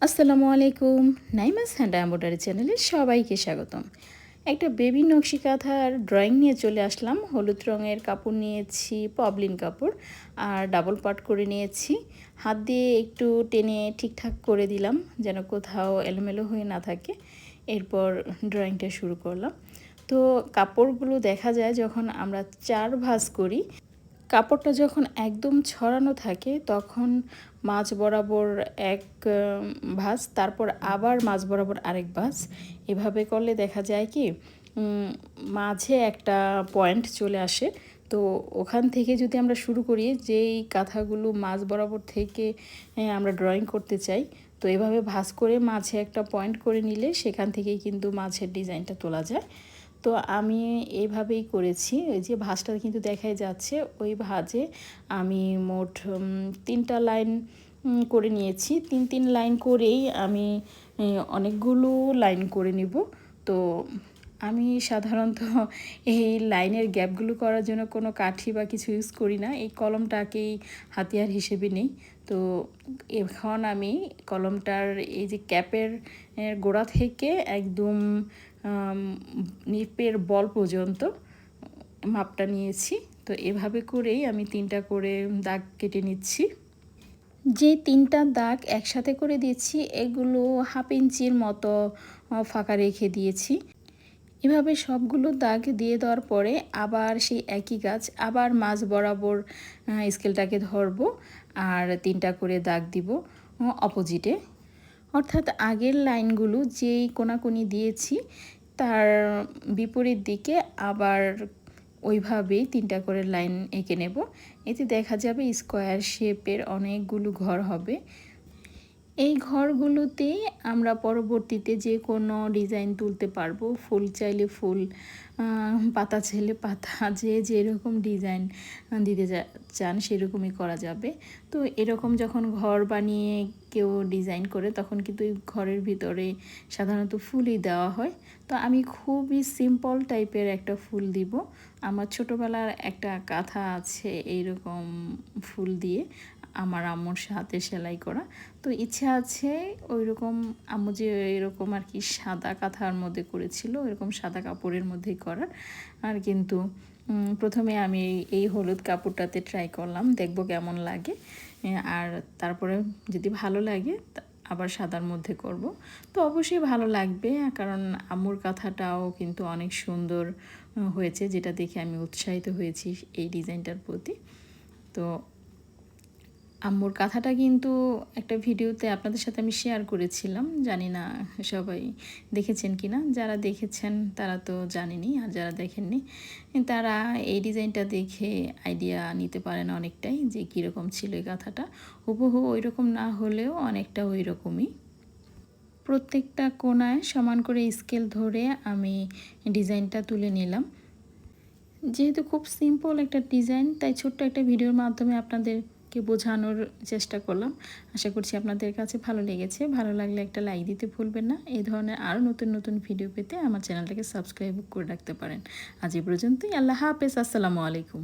আসসালামু আলাইকুম। নাইমাস hand embroidery চ্যানেলে সবাইকে স্বাগতম। একটা বেবি নকশি কাঁথার ড্রয়িং নিয়ে চলে আসলাম। হলুদ রঙের কাপড় নিয়েছি, পবলিন কাপড়, আর ডাবল পাট করে নিয়েছি। হাত দিয়ে একটু টেনে ঠিকঠাক করে দিলাম যেন কোথাও এলোমেলো হয়ে না থাকে। এরপর ড্রয়িংটা শুরু করলাম। তো কাপড়গুলো দেখা যায় যখন আমরা 4 ভাঁজ করি, কাপড়টা যখন একদম ছড়ানো থাকে তখন মাঝ বরাবর এক ভাঁজ, তারপর আবার মাঝ বরাবর আরেক ভাঁজ। এভাবে করলে দেখা যায় কি মাঝে একটা পয়েন্ট চলে আসে। তো ওখান থেকে যদি আমরা শুরু করি, যেই কাঁথাগুলো মাঝ বরাবর থেকে আমরা ড্রয়িং করতে চাই, তো এভাবে ভাঁজ করে মাঝে একটা পয়েন্ট করে নিলে সেখান থেকেই কিন্তু মাঝের ডিজাইনটা তোলা যায়। তো আমি এইভাবেই করেছি। ওই যে ভাঁজটা কিন্তু দেখাই যাচ্ছে, ওই ভাঁজে আমি মোট 3টা লাইন করে নিয়েছি। 3 লাইন করেই আমি অনেকগুলো লাইন করে নিব। তো আমি সাধারণত এই লাইনের গ্যাপগুলো করার জন্য কোনো কাঠি বা কিছু ইউজ করি না, এই কলমটাকেই হাতিয়ার হিসেবে নিই। তো এখন আমি কলমটার এই যে ক্যাপের গোড়া থেকে একদম নিপের বল পর্যন্ত মাপটা নিয়েছি। তো এভাবে করেই আমি 3টা করে দাগ কেটে নিচ্ছি। যে 3টা দাগ একসাথে করে দিয়েছি, এগুলো 1/2 ইঞ্চির মতো ফাঁকা রেখে দিয়েছি। এভাবে সবগুলো দাগ দিয়ে দেওয়ার পরে আবার সেই একই কাজ, আবার মাঝ বরাবর স্কেলটাকে ধরবো আর 3টা করে দাগ দিব অপোজিটে। অর্থাৎ আগের লাইনগুলো যেই কোনাকুনি দিয়েছি তার বিপরীত দিকে আবার ওইভাবেই 3টা করে লাইন এঁকে নেব। এতে দেখা যাবে স্কোয়ার শেপের অনেকগুলো ঘর হবে। এই ঘরগুলোতেই আমরা পরবর্তীতে যে কোনো ডিজাইন তুলতে পারবো। ফুল চাইলে ফুল, পাতা চাইলে পাতা, যে যেরকম ডিজাইন দিতে চান সেরকমই করা যাবে। তো এরকম যখন ঘর বানিয়ে কেউ ডিজাইন করে তখন কিন্তু ঘরের ভিতরে সাধারণত ফুলই দেওয়া হয়। তো আমি খুবই সিম্পল টাইপের একটা ফুল দিব। আমার ছোটোবেলার একটা কাঁথা আছে এইরকম ফুল দিয়ে, আমার আম্মুর হাতে সেলাই করা। তো ইচ্ছা আছে ওই রকম, আম্মু যে এরকম আর কি সাদা কাঁথার মধ্যে করেছিল, এরকম সাদা কাপড়ের মধ্যেই করার। আর কিন্তু প্রথমে আমি এই হলুদ কাপড়টাতে ট্রাই করলাম, দেখব কেমন লাগে। আর তারপরে যদি ভালো লাগে আবার সাদার মধ্যে করব। তো অবশ্যই ভালো লাগবে, কারণ আম্মুর কাঁথাটাও কিন্তু অনেক সুন্দর হয়েছে, যেটা দেখে আমি উৎসাহিত হয়েছি এই ডিজাইনটার প্রতি। তো আম্মুর কাঁথাটা কিন্তু একটা ভিডিওতে আপনাদের সাথে আমি শেয়ার করেছিলাম, জানি না সবাই দেখেছেন কি না। যারা দেখেছেন তারা তো জানেনই, আর যারা দেখেননি তারা এই ডিজাইনটা দেখে আইডিয়া নিতে পারেন অনেকটাই, যে কীরকম ছিল এই কাঁথাটা। হুবহু ওই রকম না হলেও অনেকটা ওই রকমই। প্রত্যেকটা কোণায় সমান করে স্কেল ধরে আমি ডিজাইনটা তুলে নিলাম। যেহেতু খুব সিম্পল একটা ডিজাইন, তাই ছোট্ট একটা ভিডিওর মাধ্যমে আপনাদেরকে বোঝানোর চেষ্টা করলাম। আশা করছি আপনাদের কাছে ভালো লেগেছে। ভালো লাগলে একটা লাইক দিতে ভুলবেন না। এই ধরনের আরও নতুন নতুন ভিডিও পেতে আমার চ্যানেলটাকে সাবস্ক্রাইব করে রাখতে পারেন। আজ এই পর্যন্তই। আল্লাহ হাফেজ। আসসালামু আলাইকুম।